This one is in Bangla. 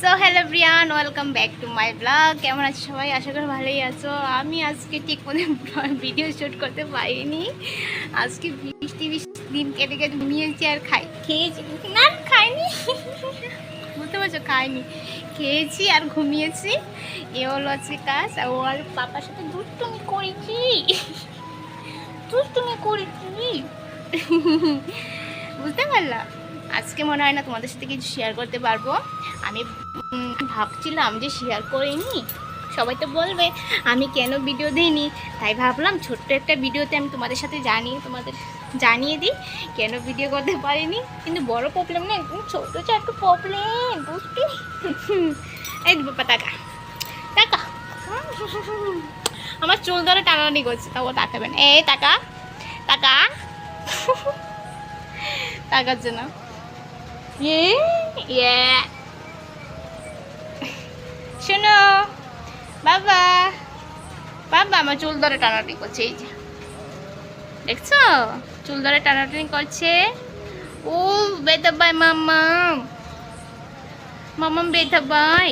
So hello Brian, welcome back to my blog. কেমন আছো সবাই? আশা করি ভালোই আছো। আমি আজকে ঠিক মতো ভিডিও শ্যুট করতে পারিনি। আজকে বৃষ্টি দিন কেটে কেটে ঘুমিয়েছি আর খেয়েছি না, খাইনি। বুঝতে পারছো, খাইনি, খেয়েছি আর ঘুমিয়েছি। এ হলো আজকে কাজ। আর ও আর পাপার সাথে দুষ্টুমি করেছি। বুঝতে পারলাম। আজকে মনে হয় না তোমাদের সাথে কিছু শেয়ার করতে পারবো। আমি ভাবছিলাম যে শেয়ার করিনি, সবাই তো বলবে আমি কেন ভিডিও দিইনি। তাই ভাবলাম ছোট্ট একটা ভিডিওতে আমি তোমাদের সাথে তোমাদের জানিয়ে দিই কেন ভিডিও করতে পারিনি। কিন্তু বড় প্রবলেম না, একদম ছোটো চারটু প্রবলেম, বুঝলি? এই বাবা টাকা টাকা আমার চুল ধরে টানাটানি করছে, তাও তাকাবে না। এই টাকা টাকা টাকার জন্য শোনো বাবা, বাবা আমার চুল ধরে টানাটানি করছে। এই যে দেখছো, চুল ধরে টানাটানি করছে। ও বেটা ভাই, মাম্মা মাম্মা বেটা ভাই।